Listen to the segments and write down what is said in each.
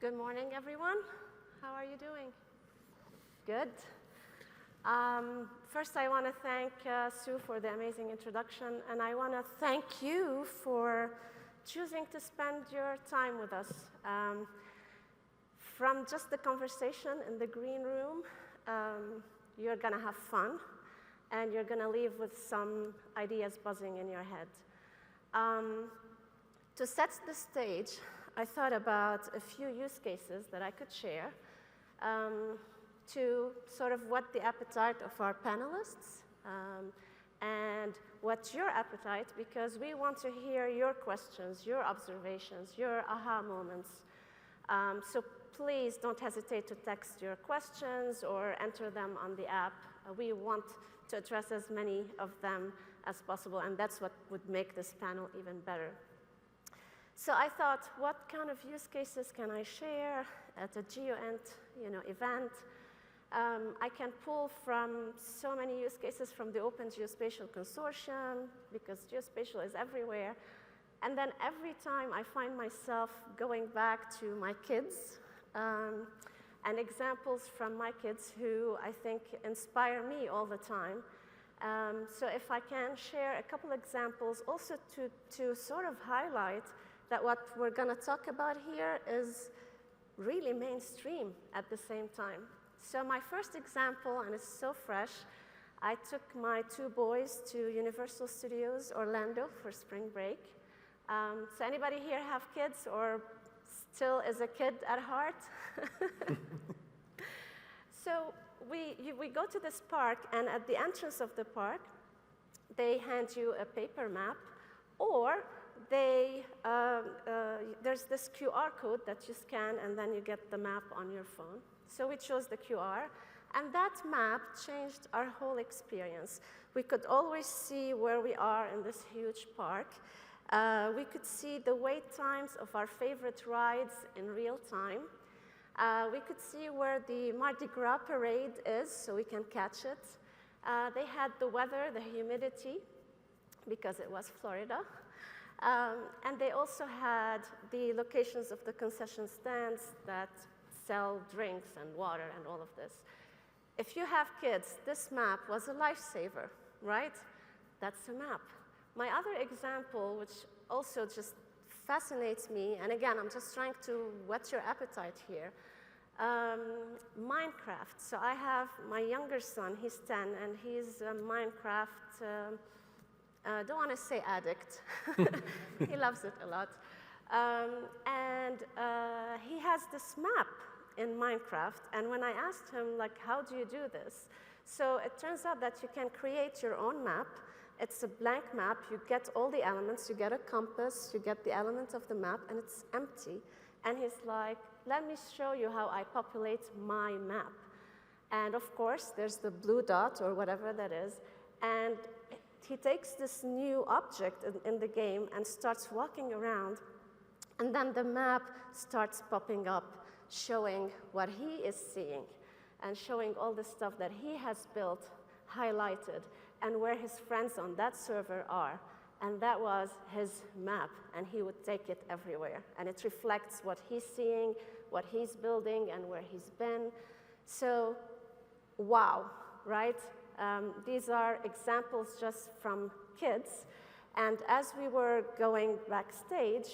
Good morning, everyone. How are you doing? Good. First, I want to thank Sue for the amazing introduction, and I want to thank you for choosing to spend your time with us. From just the conversation in the green room, you're going to have fun, and you're going to leave with some ideas buzzing in your head. To set the stage, I thought about a few use cases that I could share to sort of whet the appetite of our panelists and whet your appetite, because we want to hear your questions, your observations, your aha moments. So please don't hesitate to text your questions or enter them on the app. We want to address as many of them as possible, and that's what would make this panel even better. So I thought, what kind of use cases can I share at a GEOINT event? I can pull from so many use cases from the Open Geospatial Consortium, because geospatial is everywhere. And then every time I find myself going back to my kids and examples from my kids who I think inspire me all the time. So if I can share a couple examples also to sort of highlight that what we're going to talk about here is really mainstream at the same time. So my first example, and it's so fresh, I took my two boys to Universal Studios Orlando for spring break. So anybody here have kids or still is a kid at heart? So we go to this park, and at the entrance of the park, they hand you a paper map, or there's this QR code that you scan, and then you get the map on your phone. So we chose the QR, and that map changed our whole experience. We could always see where we are in this huge park. We could see the wait times of our favorite rides in real time. We could see where the Mardi Gras parade is, so we can catch it. They had the weather, the humidity, because it was Florida. And they also had the locations of the concession stands that sell drinks and water and all of this. If you have kids, this map was a lifesaver, right? That's a map. My other example, which also just fascinates me, and again, I'm just trying to whet your appetite here, Minecraft. So I have my younger son, he's 10, and he's a Minecraft, don't want to say addict. He loves it a lot. And he has this map in Minecraft, and when I asked him, like, how do you do this? So it turns out that you can create your own map. It's a blank map. You get all the elements. You get a compass. You get the elements of the map, and it's empty. And he's like, let me show you how I populate my map. And of course, there's the blue dot or whatever that is, and he takes this new object in the game and starts walking around, and then the map starts popping up, showing what he is seeing and showing all the stuff that he has built, highlighted, and where his friends on that server are. And that was his map, and he would take it everywhere. And it reflects what he's seeing, what he's building, and where he's been. So, wow, right? These are examples just from kids. And as we were going backstage,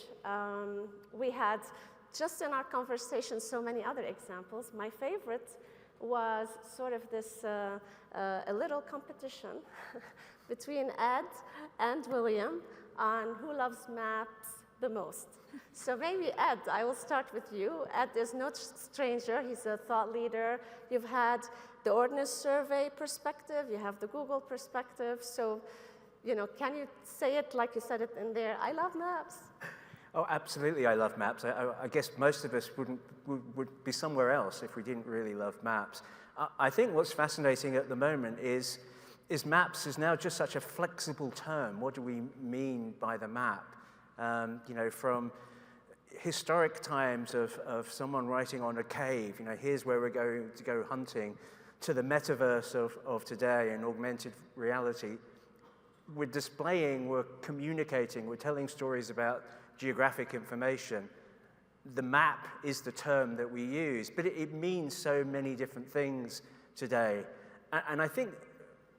we had, just in our conversation, so many other examples. My favorite was sort of this, a little competition between Ed and William on who loves maps the most. So maybe Ed, I will start with you. Ed is no stranger. He's a thought leader. You've had the Ordnance Survey perspective. You have the Google perspective. So, can you say it like you said it in there? I love maps. Oh, absolutely, I love maps. I guess most of us would be somewhere else if we didn't really love maps. I think what's fascinating at the moment is maps is now just such a flexible term. What do we mean by the map? From historic times of someone writing on a cave, here's where we're going to go hunting, to the metaverse of today and augmented reality. We're displaying, we're communicating, we're telling stories about geographic information. the map is the term that we use, but it means so many different things today. And I think,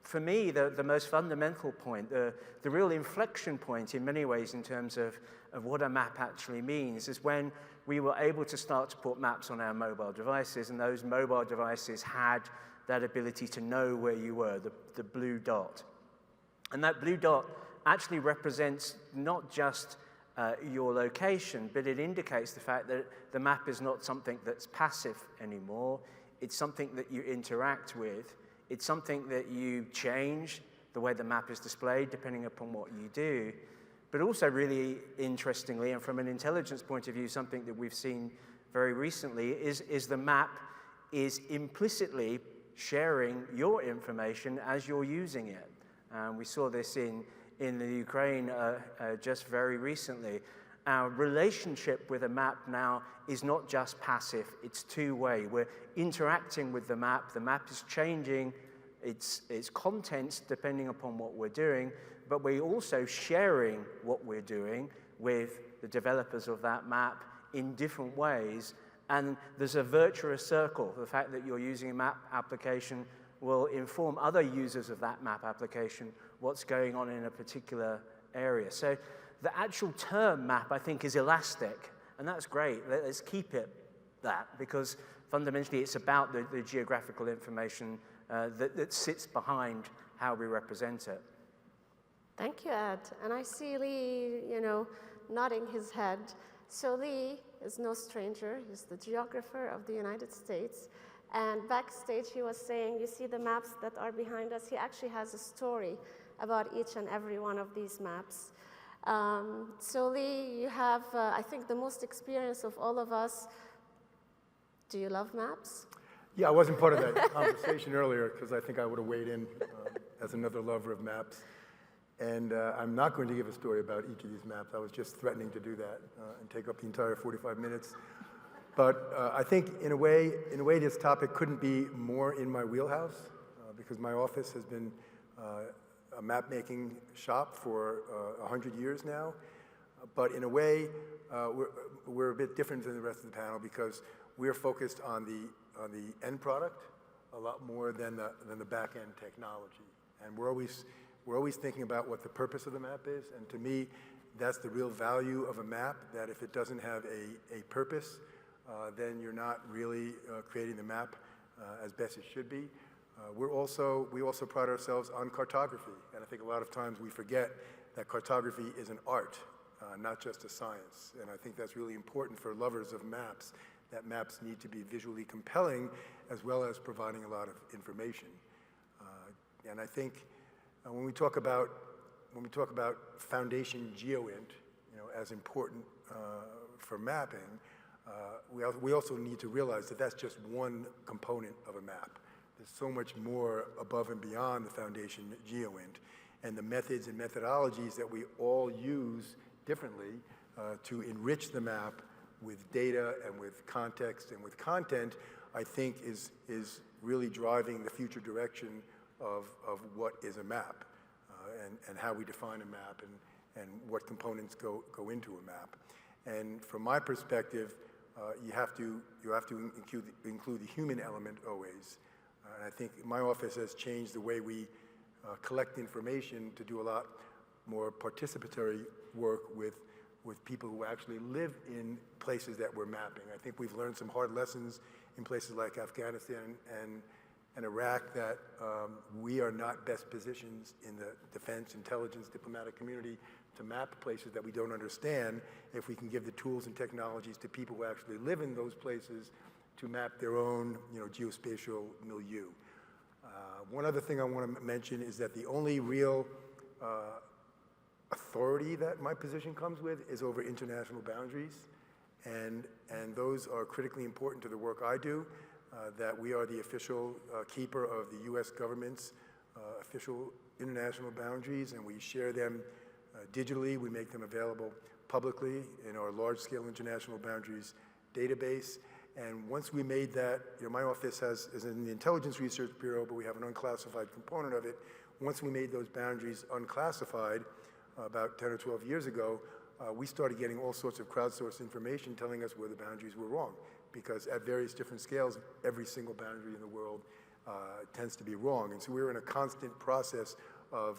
for me, the most fundamental point, the real inflection point in many ways in terms of what a map actually means, is when we were able to start to put maps on our mobile devices, and those mobile devices had that ability to know where you were, the blue dot. And that blue dot actually represents not just your location, but it indicates the fact that the map is not something that's passive anymore. It's something that you interact with. It's something that you change the way the map is displayed depending upon what you do. But also really interestingly, and from an intelligence point of view, something that we've seen very recently is the map is implicitly sharing your information as you're using it. We saw this in the Ukraine just very recently. Our relationship with a map now is not just passive, it's two-way. We're interacting with the map is changing its contents depending upon what we're doing, but we're also sharing what we're doing with the developers of that map in different ways. And there's a virtuous circle. The fact that you're using a map application will inform other users of that map application what's going on in a particular area. So the actual term map, I think, is elastic, and that's great. Let's keep it that, because fundamentally it's about the geographical information that sits behind how we represent it. Thank you, Ed. And I see Lee, nodding his head. So Lee is no stranger. He's the geographer of the United States. And backstage, he was saying, you see the maps that are behind us? He actually has a story about each and every one of these maps. So Lee, you have, I think, the most experience of all of us. Do you love maps? Yeah, I wasn't part of that conversation earlier because I think I would have weighed in as another lover of maps. And I'm not going to give a story about each of these maps. I was just threatening to do that and take up the entire 45 minutes. But I think in a way, this topic couldn't be more in my wheelhouse because my office has been a map-making shop for 100 years now. But in a way, we're a bit different than the rest of the panel because we're focused on the end product a lot more than the back-end technology. And we're always thinking about what the purpose of the map is. And to me, that's the real value of a map, that if it doesn't have a purpose, then you're not really creating the map as best it should be. We also pride ourselves on cartography, and I think a lot of times we forget that cartography is an art, not just a science. And I think that's really important for lovers of maps, that maps need to be visually compelling as well as providing a lot of information. And I think when we talk about Foundation GEOINT, as important for mapping, we also need to realize that that's just one component of a map. There's so much more above and beyond the Foundation GEOINT, and the methods and methodologies that we all use differently to enrich the map with data and with context and with content, I think is really driving the future direction of what is a map and how we define a map and what components go into a map. And from my perspective, you have to include the human element always. And I think my office has changed the way we collect information to do a lot more participatory work with people who actually live in places that we're mapping. I think we've learned some hard lessons in places like Afghanistan and Iraq that we are not best positions in the defense, intelligence, diplomatic community to map places that we don't understand if we can give the tools and technologies to people who actually live in those places to map their own geospatial milieu. One other thing I want to mention is that the only real authority that my position comes with is over international boundaries, and those are critically important to the work I do, that we are the official keeper of the US government's official international boundaries, and we share them digitally. We make them available publicly in our large-scale international boundaries database. And once we made that, my office is in the Intelligence Research Bureau, but we have an unclassified component of it. Once we made those boundaries unclassified about 10 or 12 years ago, we started getting all sorts of crowdsourced information telling us where the boundaries were wrong, because at various different scales, every single boundary in the world tends to be wrong. And so we're in a constant process of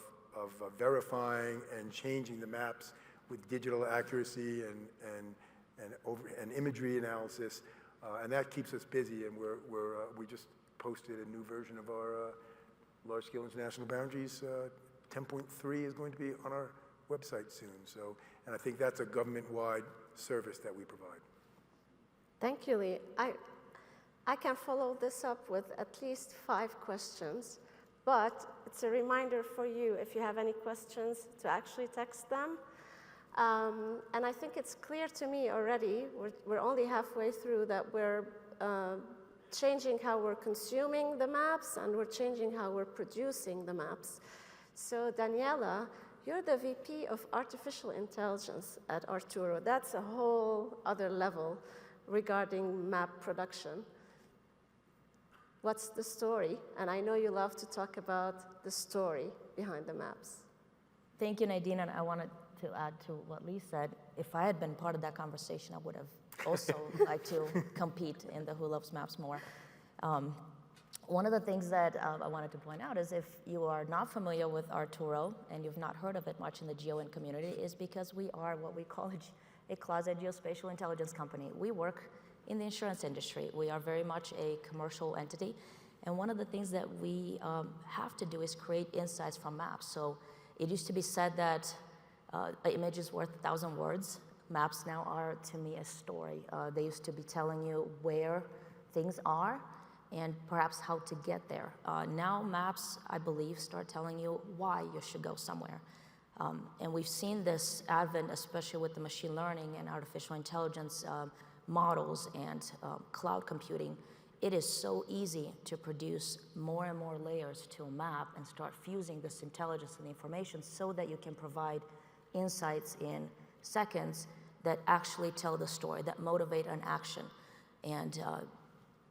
verifying and changing the maps with digital accuracy and imagery analysis, and that keeps us busy. And we just posted a new version of our large-scale international boundaries. 10.3 is going to be on our website soon. So, and I think that's a government-wide service that we provide. Thank you, Lee. I can follow this up with at least 5 questions, but it's a reminder for you, if you have any questions, to actually text them. And I think it's clear to me already, we're only halfway through, that we're changing how we're consuming the maps, and we're changing how we're producing the maps. So Daniela, you're the VP of Artificial Intelligence at Arturo. That's a whole other level regarding map production. What's the story? And I know you love to talk about the story behind the maps. Thank you, Nadine, and I wanted to add to what Lee said. If I had been part of that conversation, I would have also liked to compete in the Who Loves Maps More. One of the things that I wanted to point out is, if you are not familiar with Arturo and you've not heard of it much in the GEOINT community, is because we are what we call a closet geospatial intelligence company. We work in the insurance industry. We are very much a commercial entity. And one of the things that we have to do is create insights from maps. So it used to be said that an image is worth 1,000 words. Maps now are, to me, a story. They used to be telling you where things are and perhaps how to get there. Now maps, I believe, start telling you why you should go somewhere. And we've seen this advent, especially with the machine learning and artificial intelligence models and cloud computing. It is so easy to produce more and more layers to a map and start fusing this intelligence and information so that you can provide insights in seconds that actually tell the story, that motivate an action. And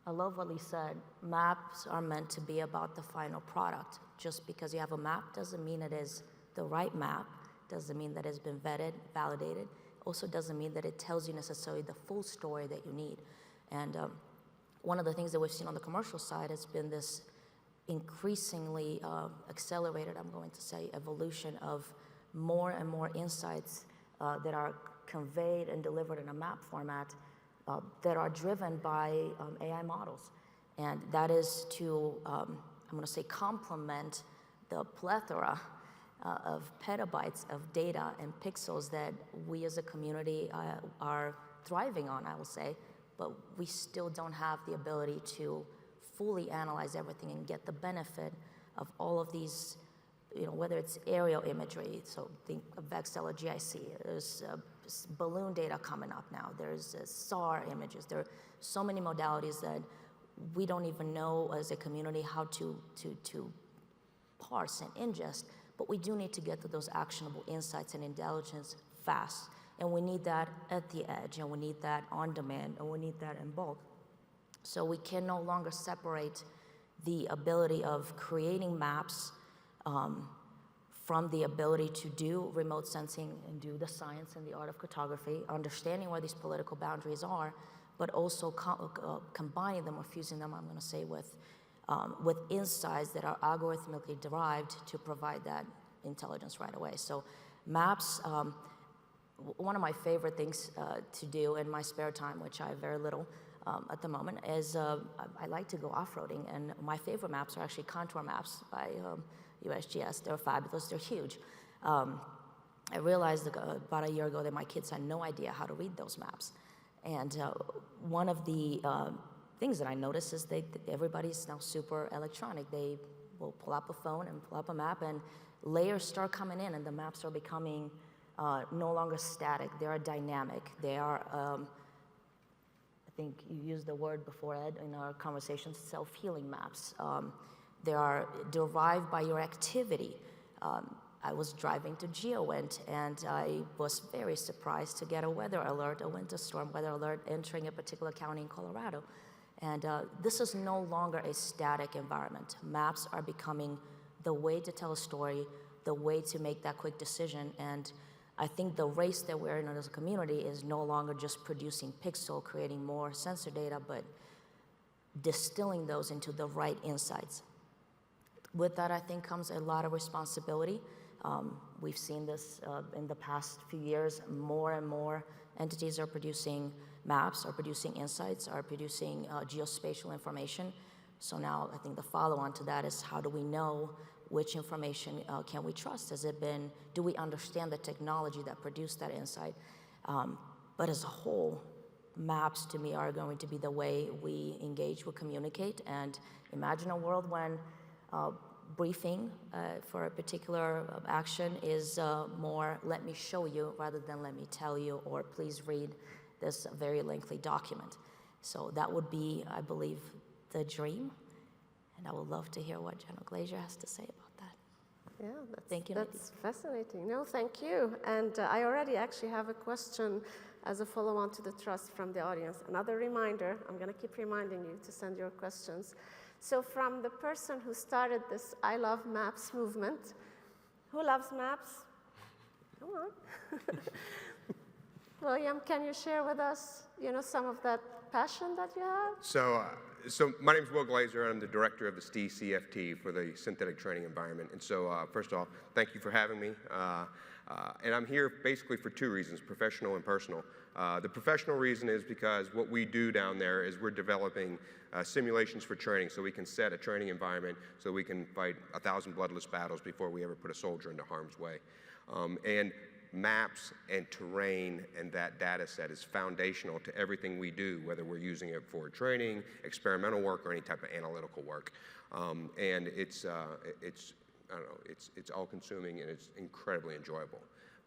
I love what Lee said. Maps are meant to be about the final product. Just because you have a map doesn't mean it is the right map, doesn't mean that it's been vetted, validated, also doesn't mean that it tells you necessarily the full story that you need. And one of the things that we've seen on the commercial side has been this increasingly accelerated, I'm going to say, evolution of more and more insights that are conveyed and delivered in a map format that are driven by AI models. And that is to, I'm going to say, complement the plethora of petabytes of data and pixels that we as a community are thriving on, I will say, but we still don't have the ability to fully analyze everything and get the benefit of all of these, you know, whether it's aerial imagery, so think of Vextel or GIC, there's balloon data coming up now, there's SAR images, there are so many modalities that we don't even know as a community how to parse and ingest, but we do need to get to those actionable insights and intelligence fast. And we need that at the edge, and we need that on demand, and we need that in bulk. So we can no longer separate the ability of creating maps from the ability to do remote sensing and do the science and the art of cartography, understanding where these political boundaries are, but also combining them or fusing them, I'm going to say, with insights that are algorithmically derived to provide that intelligence right away. So maps, one of my favorite things to do in my spare time, which I have very little at the moment, is I like to go off-roading, and my favorite maps are actually contour maps by USGS. They're fabulous, they're huge. I realized about a year ago that my kids had no idea how to read those maps. And one of the things that I noticed is everybody's now super electronic. They will pull up a phone and pull up a map, and layers start coming in, and the maps are becoming no longer static. They are dynamic. They are, I think you used the word before, Ed, in our conversations, self-healing maps. They are derived by your activity. I was driving to GEOINT, and I was very surprised to get a weather alert, a winter storm weather alert, entering a particular county in Colorado. And this is no longer a static environment. Maps are becoming the way to tell a story, the way to make that quick decision. And I think the race that we're in as a community is no longer just producing pixel, creating more sensor data, but distilling those into the right insights. With that, I think, comes a lot of responsibility. We've seen this in the past few years. More and more entities are producing maps, are producing insights, are producing geospatial information. So now I think the follow-on to that is, how do we know which information can we trust? Do we understand the technology that produced that insight? But as a whole, maps to me are going to be the way we engage, we communicate, and imagine a world when briefing for a particular action is more, let me show you rather than let me tell you, or please read this very lengthy document. So that would be, I believe, the dream. And I would love to hear what General Glaser has to say about that. Yeah, thank you, that's fascinating. No, thank you. And I already actually have a question as a follow-on to the trust from the audience. Another reminder, I'm going to keep reminding you to send your questions. So from the person who started this I Love Maps movement, who loves maps? Come on. William, can you share with us, some of that passion that you have? So my name is Will Glaser, and I'm the director of the STE CFT for the synthetic training environment. And so first of all, thank you for having me. And I'm here basically for two reasons, professional and personal. The professional reason is because what we do down there is we're developing simulations for training, so we can set a training environment so we can fight 1,000 bloodless battles before we ever put a soldier into harm's way. And maps and terrain and that data set is foundational to everything we do, whether we're using it for training, experimental work, or any type of analytical work. And it's all-consuming, and it's incredibly enjoyable.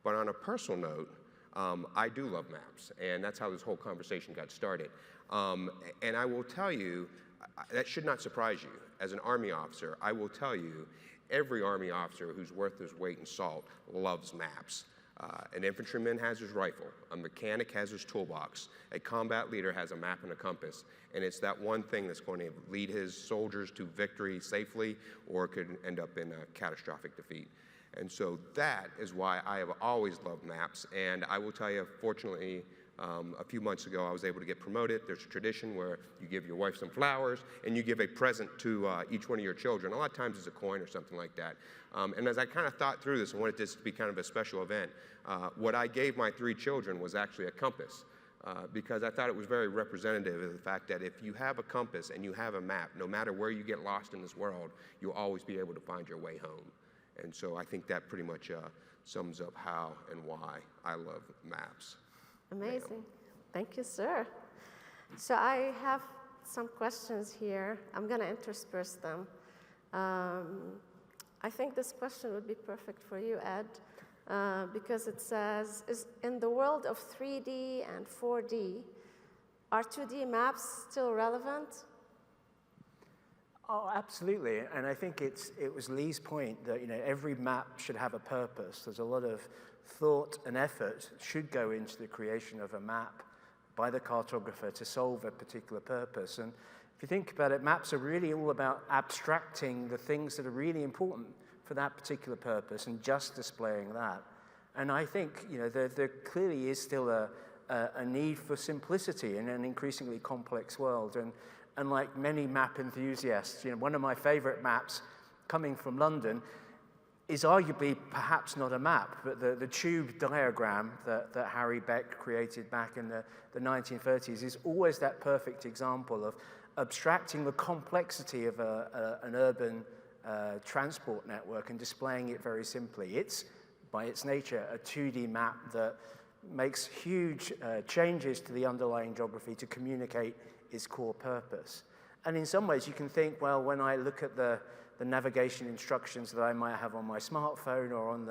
But on a personal note, I do love maps, and that's how this whole conversation got started. And I will tell you, that should not surprise you. As an Army officer, I will tell you, every Army officer who's worth his weight in salt loves maps. An infantryman has his rifle, a mechanic has his toolbox, a combat leader has a map and a compass, and it's that one thing that's going to lead his soldiers to victory safely, or could end up in a catastrophic defeat. And so that is why I have always loved maps, and I will tell you, fortunately, a few months ago, I was able to get promoted. There's a tradition where you give your wife some flowers and you give a present to each one of your children. A lot of times it's a coin or something like that. And as I kind of thought through this, I wanted this to be kind of a special event. What I gave my 3 children was actually a compass, because I thought it was very representative of the fact that if you have a compass and you have a map, no matter where you get lost in this world, you'll always be able to find your way home. And so I think that pretty much sums up how and why I love maps. Amazing. Thank you, sir. So I have some questions here. I'm going to intersperse them. I think this question would be perfect for you, Ed, because it says, in the world of 3D and 4D, are 2D maps still relevant? Oh, absolutely. And I think it was Lee's point that every map should have a purpose. There's a lot of thought and effort should go into the creation of a map by the cartographer to solve a particular purpose. And if you think about it, maps are really all about abstracting the things that are really important for that particular purpose and just displaying that. And I think there clearly is still a need for simplicity in an increasingly complex world. And like many map enthusiasts, one of my favorite maps coming from London is arguably perhaps not a map, but the tube diagram that Harry Beck created back in the 1930s is always that perfect example of abstracting the complexity of an urban transport network and displaying it very simply. It's, by its nature, a 2D map that makes huge changes to the underlying geography to communicate its core purpose. And in some ways, you can think, well, when I look at the navigation instructions that I might have on my smartphone or on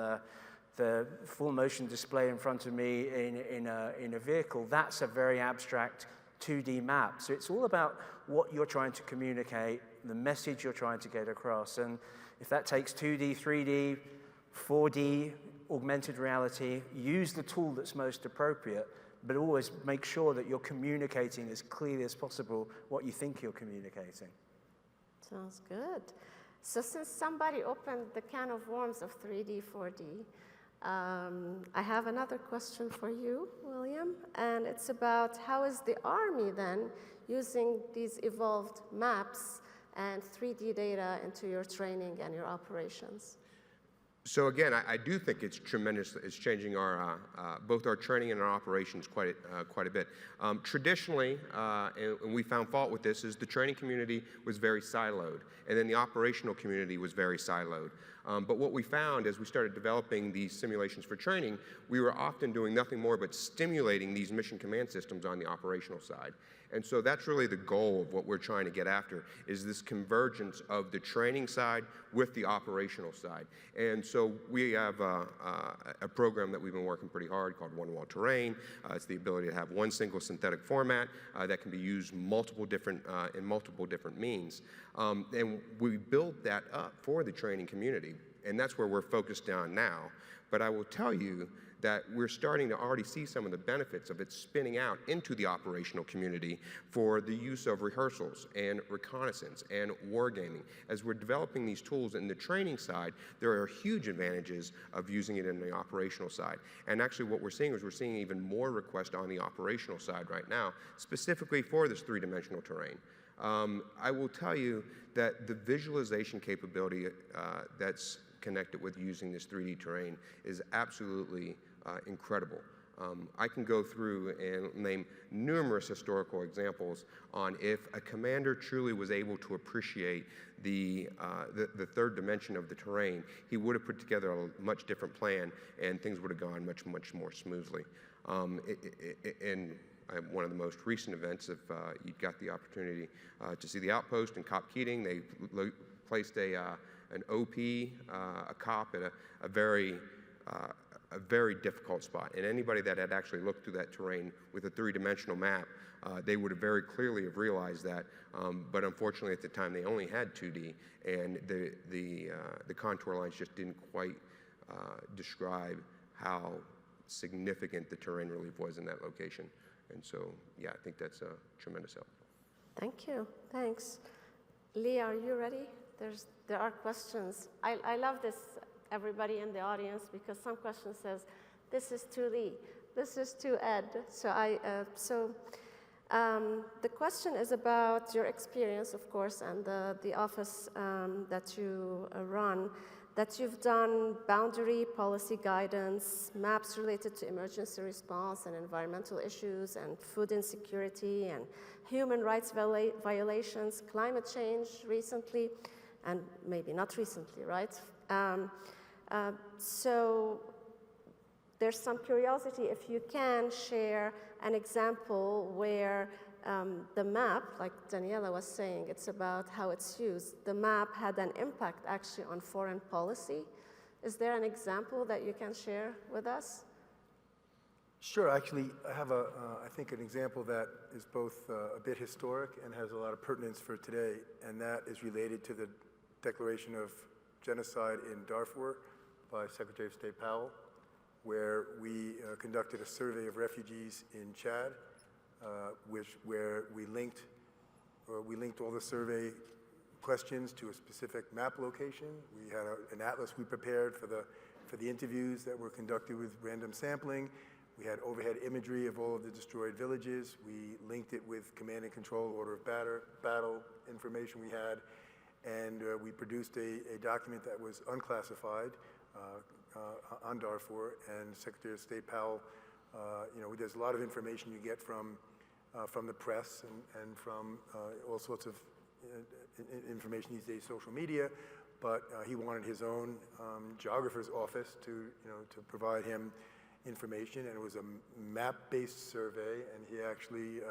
the full motion display in front of me in a vehicle, that's a very abstract 2D map. So it's all about what you're trying to communicate, the message you're trying to get across. And if that takes 2D, 3D, 4D, augmented reality, use the tool that's most appropriate, but always make sure that you're communicating as clearly as possible what you think you're communicating. Sounds good. So since somebody opened the can of worms of 3D, 4D, I have another question for you, William, and it's about how is the Army then using these evolved maps and 3D data into your training and your operations? So again, I do think it's tremendous. It's changing our both our training and our operations quite a bit. Traditionally, and we found fault with this, is the training community was very siloed, and then the operational community was very siloed. But what we found as we started developing these simulations for training, we were often doing nothing more but stimulating these mission command systems on the operational side. And so that's really the goal of what we're trying to get after, is this convergence of the training side with the operational side. And so we have a program that we've been working pretty hard called One Wall Terrain. It's the ability to have one single synthetic format that can be used in multiple different means. And we built that up for the training community, and that's where we're focused on now. But I will tell you that we're starting to already see some of the benefits of it spinning out into the operational community for the use of rehearsals and reconnaissance and wargaming. As we're developing these tools in the training side, there are huge advantages of using it in the operational side. And actually what we're seeing is we're seeing even more requests on the operational side right now, specifically for this three-dimensional terrain. I will tell you that the visualization capability that's connected with using this 3D terrain is absolutely incredible. I can go through and name numerous historical examples on if a commander truly was able to appreciate the third dimension of the terrain, he would have put together a much different plan and things would have gone much more smoothly. And one of the most recent events, if you got the opportunity to see the outpost in Cop Keating, they placed an OP, a cop at a very difficult spot. And anybody that had actually looked through that terrain with a three-dimensional map, they would have very clearly have realized that. But unfortunately, at the time, they only had 2D, and the contour lines just didn't quite describe how significant the terrain relief was in that location. And so, yeah, I think that's a tremendous help. Thank you. Thanks. Lee, are you ready? There are questions. I love this, everybody in the audience, because some question says, this is to Lee, this is to Ed. So the question is about your experience, of course, and the office that you run, that you've done boundary policy guidance, maps related to emergency response and environmental issues and food insecurity and human rights violations, climate change recently, and maybe not recently, right? So there's some curiosity if you can share an example where the map, like Daniela was saying, it's about how it's used. The map had an impact actually on foreign policy. Is there an example that you can share with us? Sure, actually, I have I think an example that is both a bit historic and has a lot of pertinence for today, and that is related to the declaration of genocide in Darfur by Secretary of State Powell, where we conducted a survey of refugees in Chad, where we linked all the survey questions to a specific map location. We had an atlas we prepared for the interviews that were conducted with random sampling. We had overhead imagery of all of the destroyed villages. We linked it with command and control, order of battle information we had. And we produced a document that was unclassified on Darfur. And Secretary of State Powell, there's a lot of information you get from the press and from all sorts of information these days, social media. But he wanted his own geographer's office to provide him information, and it was a map-based survey. And he actually,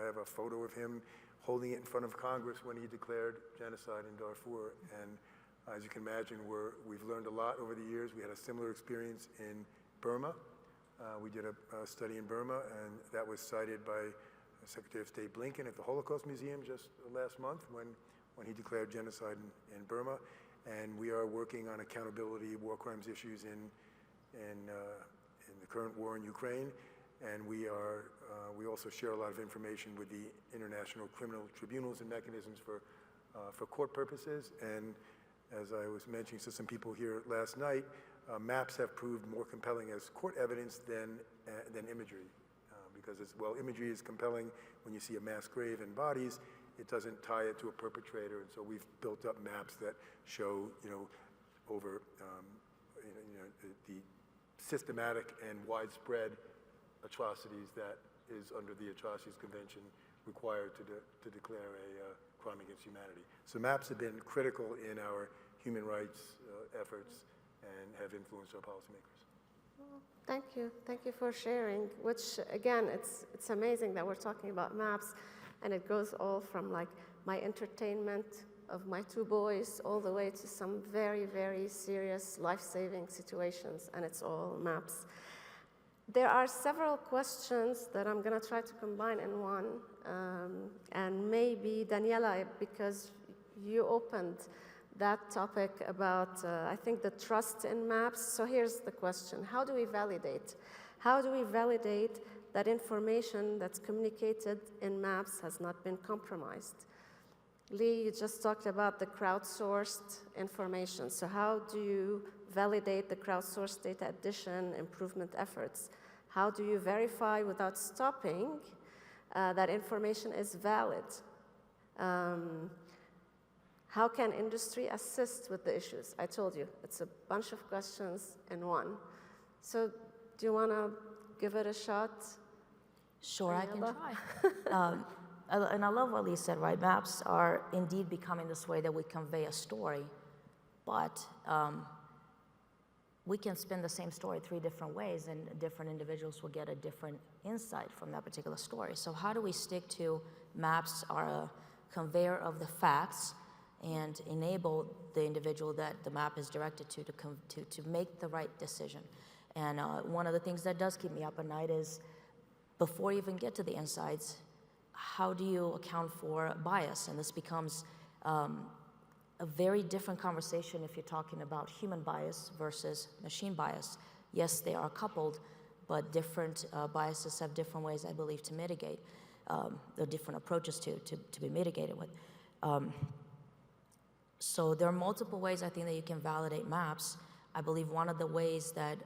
I have a photo of him holding it in front of Congress when he declared genocide in Darfur. And as you can imagine, we've learned a lot over the years. We had a similar experience in Burma. We did a study in Burma, and that was cited by Secretary of State Blinken at the Holocaust Museum just last month when he declared genocide in Burma. And we are working on accountability, war crimes issues in the current war in Ukraine. And we also share a lot of information with the international criminal tribunals and mechanisms for court purposes. And as I was mentioning to some people here last night, maps have proved more compelling as court evidence than imagery. Because imagery is compelling when you see a mass grave and bodies. It doesn't tie it to a perpetrator, and so we've built up maps that show, over the systematic and widespread atrocities that is under the Atrocities Convention required to declare a crime against humanity. So maps have been critical in our human rights efforts and have influenced our policymakers. Thank you. Thank you for sharing, which again, it's amazing that we're talking about maps, and it goes all from like my entertainment of my two boys all the way to some very, very serious life-saving situations, and it's all maps. There are several questions that I'm going to try to combine in one, and maybe Daniela, because you opened that topic about, I think, the trust in maps. So here's the question. How do we validate? How do we validate that information that's communicated in maps has not been compromised? Lee, you just talked about the crowdsourced information. So how do you validate the crowdsourced data addition improvement efforts? How do you verify without stopping that information is valid? How can industry assist with the issues? I told you, it's a bunch of questions in one. So do you want to give it a shot? Sure, I can try. And I love what Lee said, right? Maps are indeed becoming this way that we convey a story, but we can spin the same story 3 different ways, and different individuals will get a different insight from that particular story. So how do we stick to maps are a conveyor of the facts and enable the individual that the map is directed to make the right decision? And one of the things that does keep me up at night is, before you even get to the insights, how do you account for bias? And this becomes a very different conversation if you're talking about human bias versus machine bias. Yes, they are coupled, but different biases have different ways, I believe, to mitigate. There are different approaches to be mitigated with. So there are multiple ways, I think, that you can validate maps. I believe one of the ways that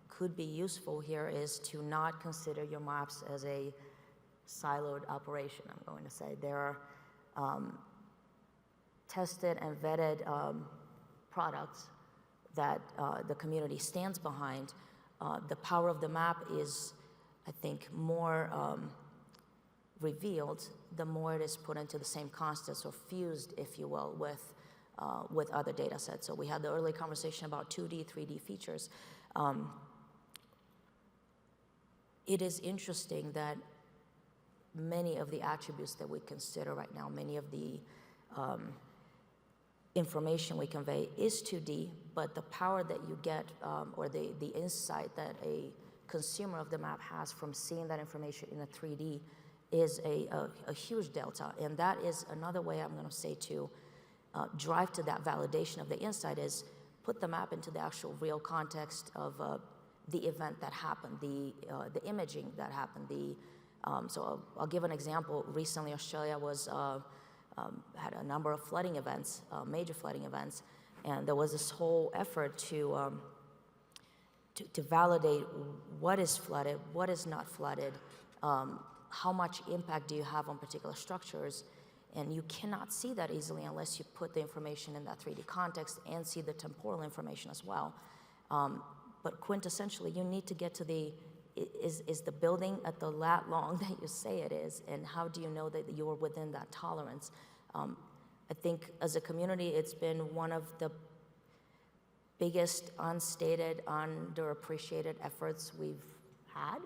could be useful here is to not consider your maps as a siloed operation, I'm going to say. There are tested and vetted products that the community stands behind. The power of the map is, I think, more revealed the more it is put into the same context, or fused, if you will, with other data sets. So we had the early conversation about 2D, 3D features. It is interesting that many of the attributes that we consider right now, many of the information we convey is 2D, but the power that you get, or the insight that a consumer of the map has from seeing that information in a 3D is a huge delta. And that is another way I'm going to say to drive to that validation of the insight, is put the map into the actual real context of the event that happened, the imaging that happened. So I'll give an example. Recently, Australia had a number of flooding events, major flooding events, and there was this whole effort to validate what is flooded, what is not flooded, how much impact do you have on particular structures, and you cannot see that easily unless you put the information in that 3D context and see the temporal information as well. But quintessentially, you need to get to is the building at the lat long that you say it is, and how do you know that you're within that tolerance? I think as a community, it's been one of the biggest unstated, underappreciated efforts we've had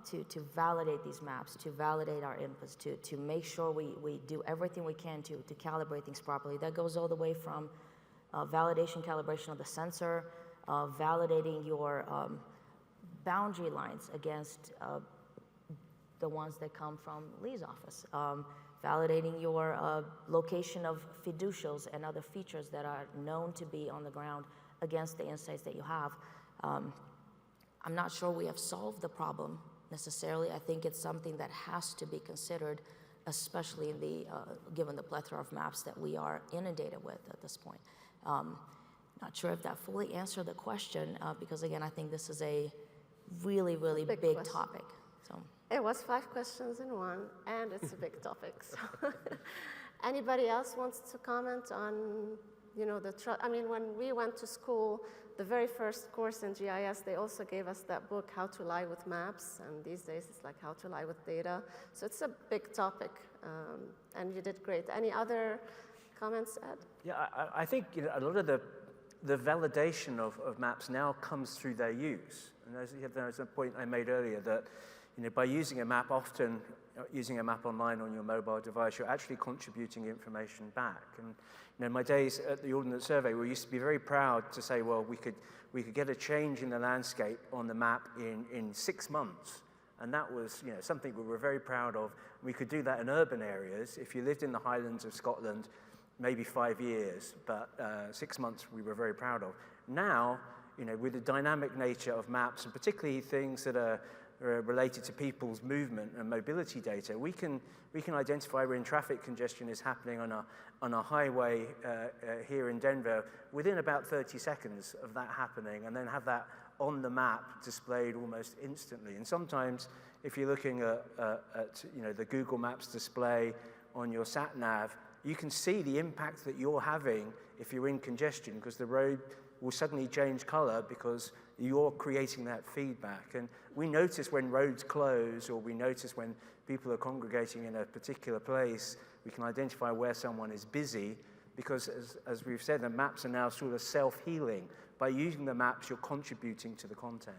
to validate these maps, to validate our inputs, to make sure we do everything we can to calibrate things properly. That goes all the way from validation, calibration of the sensor, validating your boundary lines against the ones that come from Lee's office, validating your location of fiducials and other features that are known to be on the ground against the insights that you have. I'm not sure we have solved the problem necessarily. I think it's something that has to be considered, especially in given the plethora of maps that we are inundated with at this point. Not sure if that fully answered the question, because again, I think this is a really, really big topic. So. It was 5 questions in one, and it's a big topic. So. Anybody else wants to comment on, you know, I mean, when we went to school, the very first course in GIS, they also gave us that book, How to Lie with Maps, and these days it's like How to Lie with Data. So it's a big topic, and you did great. Any other comments, Ed? Yeah, I think, you know, a lot of the validation of maps now comes through their use. And there's a point I made earlier that, you know, by using a map, often using a map online on your mobile device, you're actually contributing information back. And, you know, in my days at the Ordnance Survey, we used to be very proud to say, well, we could get a change in the landscape on the map in 6 months. And that was, you know, something we were very proud of. We could do that in urban areas. If you lived in the Highlands of Scotland, maybe 5 years, but 6 months we were very proud of. Now, you know, with the dynamic nature of maps, and particularly things that are related to people's movement and mobility data, we can identify when traffic congestion is happening on a highway here in Denver within about 30 seconds of that happening, and then have that on the map displayed almost instantly. And sometimes, if you're looking at you know, the Google Maps display on your sat nav, you can see the impact that you're having if you're in congestion, because the road will suddenly change color because you're creating that feedback. And we notice when roads close, or we notice when people are congregating in a particular place. We can identify where someone is busy, because as we've said, the maps are now sort of self-healing. By using the maps, you're contributing to the content.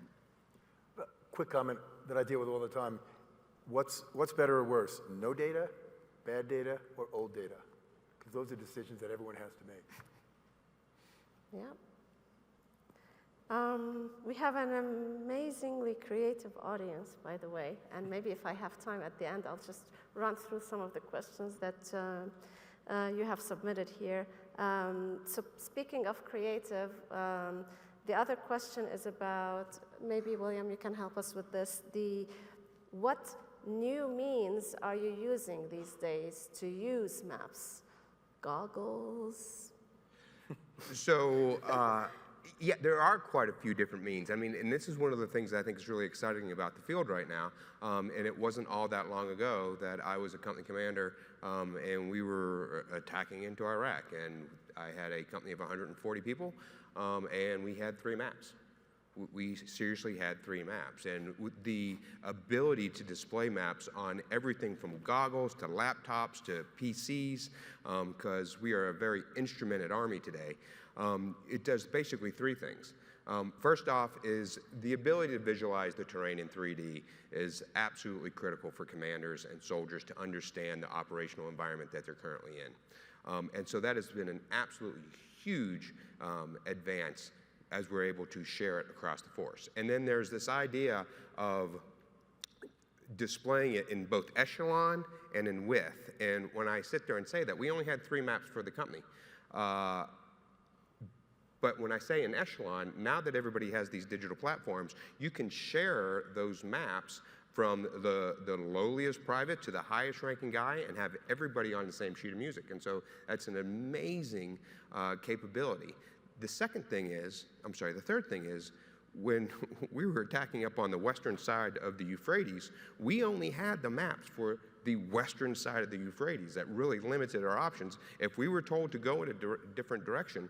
Quick comment that I deal with all the time. What's better or worse, no data, bad data, or old data? Because those are decisions that everyone has to make. Yeah. We have an amazingly creative audience, by the way, and maybe if I have time at the end, I'll just run through some of the questions that you have submitted here. So speaking of creative, the other question is about, maybe William, you can help us with this, what new means are you using these days to use maps? Goggles? So, yeah, there are quite a few different means. I mean, and this is one of the things that I think is really exciting about the field right now. And it wasn't all that long ago that I was a company commander, and we were attacking into Iraq. And I had a company of 140 people, and we had 3 maps. We seriously had 3 maps. And with the ability to display maps on everything from goggles to laptops to PCs, because we are a very instrumented army today, it does basically 3 things. First off is the ability to visualize the terrain in 3D is absolutely critical for commanders and soldiers to understand the operational environment that they're currently in. And so that has been an absolutely huge advance as we're able to share it across the force. And then there's this idea of displaying it in both echelon and in width. And when I sit there and say that, we only had 3 maps for the company. But when I say in echelon, now that everybody has these digital platforms, you can share those maps from the lowliest private to the highest ranking guy and have everybody on the same sheet of music. And so that's an amazing capability. The third thing is, when we were attacking up on the western side of the Euphrates, we only had the maps for the western side of the Euphrates. That really limited our options. If we were told to go in a different direction,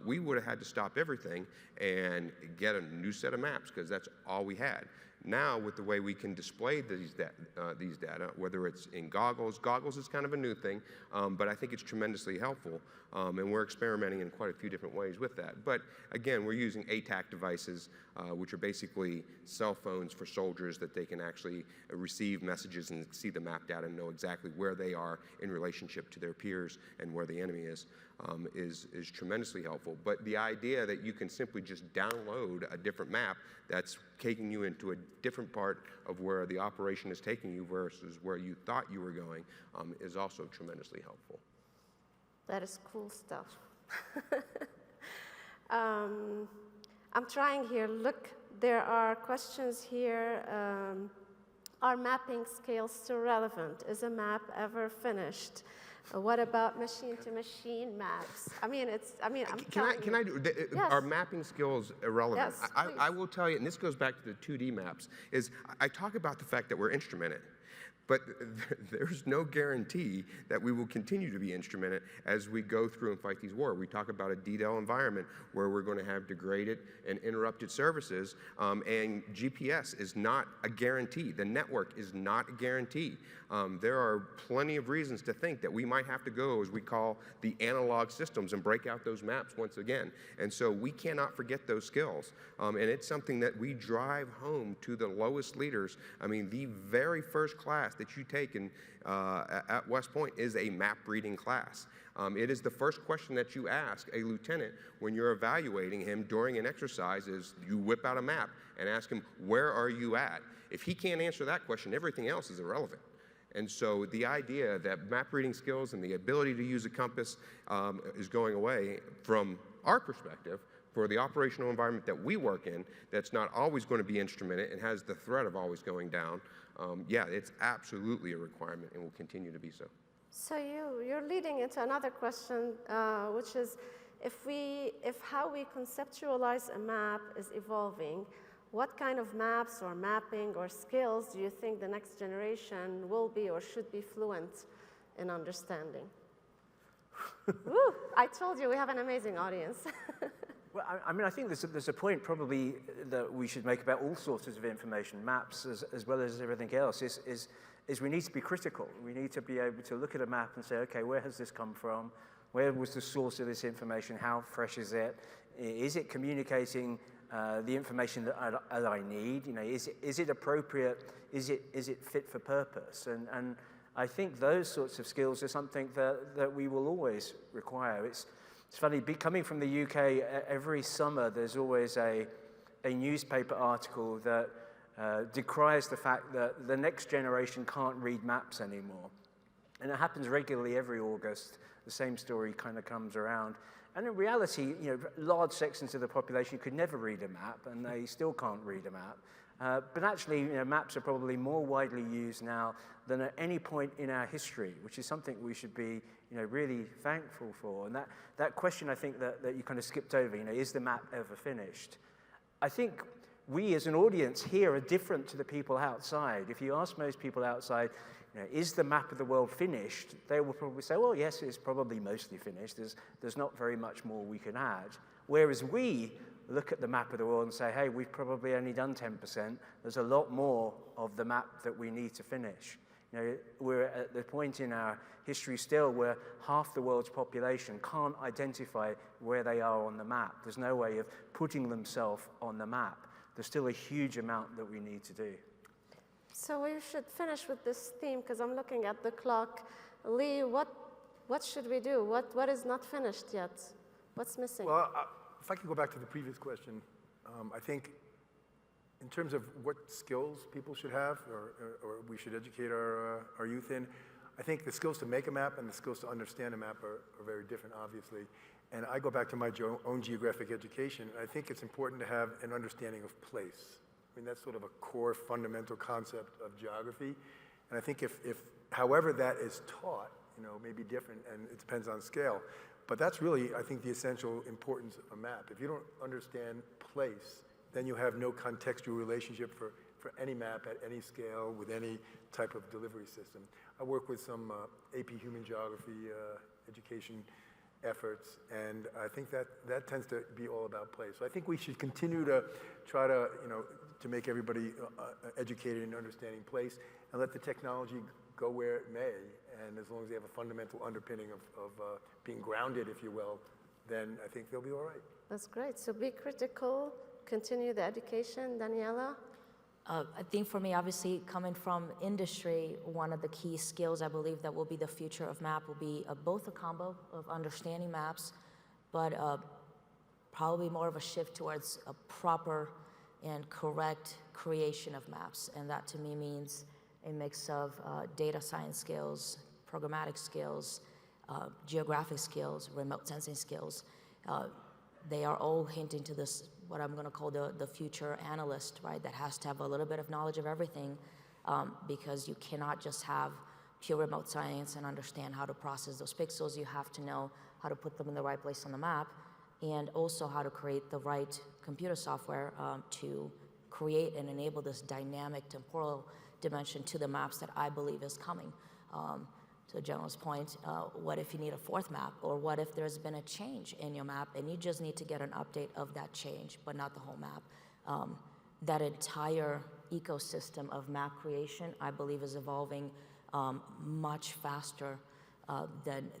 we would have had to stop everything and get a new set of maps, because that's all we had. Now, with the way we can display these data, whether it's in goggles is kind of a new thing, but I think it's tremendously helpful, and we're experimenting in quite a few different ways with that. But again, we're using ATAC devices, which are basically cell phones for soldiers that they can actually receive messages and see the map data and know exactly where they are in relationship to their peers and where the enemy is tremendously helpful. But the idea that you can simply just download a different map that's taking you into a different part of where the operation is taking you versus where you thought you were going is also tremendously helpful. That is cool stuff. I'm trying here. Look, there are questions here. Are mapping scales still relevant? Is a map ever finished? What about machine-to-machine maps? I mean, I'm telling Can you. I do, Yes. are mapping skills irrelevant? Yes, I will tell you, and this goes back to the 2D maps, is I talk about the fact that we're instrumented. But there's no guarantee that we will continue to be instrumented as we go through and fight these wars. We talk about a DDoS environment where we're going to have degraded and interrupted services, and GPS is not a guarantee. The network is not a guarantee. There are plenty of reasons to think that we might have to go, as we call the analog systems, and break out those maps once again. And so we cannot forget those skills. And it's something that we drive home to the lowest leaders. I mean, the very first class that you take at West Point is a map reading class. It is the first question that you ask a lieutenant when you're evaluating him during an exercise is you whip out a map and ask him, where are you at? If he can't answer that question, everything else is irrelevant. And so the idea that map reading skills and the ability to use a compass is going away from our perspective for the operational environment that we work in that's not always going to be instrumented and has the threat of always going down. Yeah, it's absolutely a requirement and will continue to be so. So you're leading into another question, which is if how we conceptualize a map is evolving, what kind of maps or mapping or skills do you think the next generation will be or should be fluent in understanding? Woo, I told you we have an amazing audience. Well, I mean, I think there's a point probably that we should make about all sources of information, maps as well as everything else, is we need to be critical. We need to be able to look at a map and say, okay, where has this come from? Where was the source of this information? How fresh is it? Is it communicating the information that I need? You know, is it appropriate? Is it fit for purpose? And I think those sorts of skills are something that we will always require. It's funny, coming from the UK, every summer there's always a newspaper article that decries the fact that the next generation can't read maps anymore. And it happens regularly every August. The same story kind of comes around. And in reality, you know, large sections of the population could never read a map, and they still can't read a map. But actually, you know, maps are probably more widely used now than at any point in our history, which is something we should be, you know, really thankful for. And that question, I think, that you kind of skipped over, you know, is the map ever finished? I think we as an audience here are different to the people outside. If you ask most people outside, you know, is the map of the world finished? They will probably say, well, yes, it's probably mostly finished. There's not very much more we can add. Whereas we look at the map of the world and say, hey, we've probably only done 10%. There's a lot more of the map that we need to finish. You know, we're at the point in our history still where half the world's population can't identify where they are on the map. There's no way of putting themselves on the map. There's still a huge amount that we need to do. So we should finish with this theme because I'm looking at the clock. Lee, what should we do? What is not finished yet? What's missing? Well, if I could go back to the previous question, I think in terms of what skills people should have or we should educate our youth in, I think the skills to make a map and the skills to understand a map are very different, obviously. And I go back to my own geographic education. I think it's important to have an understanding of place. I mean, that's sort of a core fundamental concept of geography. And I think if however that is taught, you know, may be different and it depends on scale. But that's really, I think, the essential importance of a map. If you don't understand place, then you have no contextual relationship for any map at any scale with any type of delivery system. I work with some AP Human Geography education efforts, and I think that tends to be all about place. So I think we should continue to try to, you know, to make everybody educated in understanding place and let the technology go where it may. And as long as they have a fundamental underpinning of being grounded, if you will, then I think they'll be all right. That's great. So be critical, continue the education. Daniela? I think for me, obviously, coming from industry, one of the key skills I believe that will be the future of map will be both a combo of understanding maps, but probably more of a shift towards a proper and correct creation of maps. And that to me means a mix of data science skills, programmatic skills, geographic skills, remote sensing skills. They are all hinting to this, what I'm going to call the future analyst, right? That has to have a little bit of knowledge of everything because you cannot just have pure remote science and understand how to process those pixels. You have to know how to put them in the right place on the map, and also how to create the right computer software to create and enable this dynamic temporal dimension to the maps that I believe is coming. To General's point, what if you need a fourth map? Or what if there's been a change in your map and you just need to get an update of that change, but not the whole map? That entire ecosystem of map creation, I believe, is evolving much faster than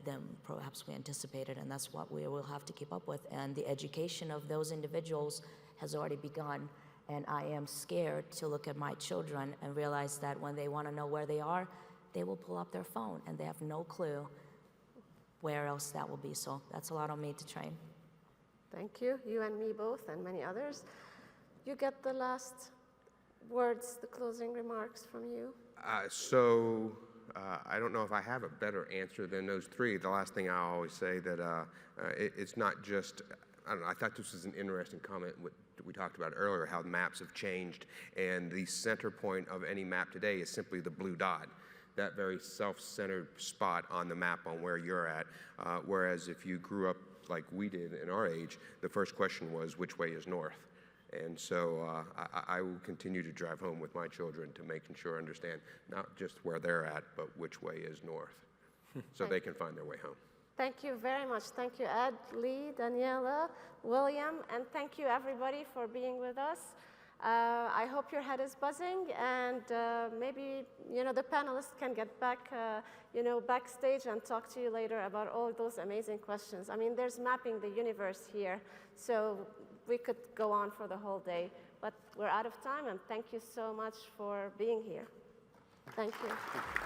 perhaps we anticipated, and that's what we will have to keep up with. And the education of those individuals has already begun, and I am scared to look at my children and realize that when they want to know where they are, they will pull up their phone, and they have no clue where else that will be. So that's a lot on me to train. Thank you, you and me both, and many others. You get the last words, the closing remarks from you. I don't know if I have a better answer than those three. The last thing I always say that it's not just, I don't know, I thought this was an interesting comment, what we talked about earlier, how maps have changed, and the center point of any map today is simply the blue dot, that very self-centered spot on the map on where you're at. Whereas if you grew up like we did in our age, the first question was, which way is north? And so I will continue to drive home with my children to making sure I understand not just where they're at, but which way is north, so they can find their way home. Thank you very much. Thank you, Ed, Lee, Daniela, William, and thank you, everybody, for being with us. I hope your head is buzzing, and maybe the panelists can get back backstage and talk to you later about all those amazing questions. I mean, there's mapping the universe here, so we could go on for the whole day, but we're out of time, and thank you so much for being here. Thank you.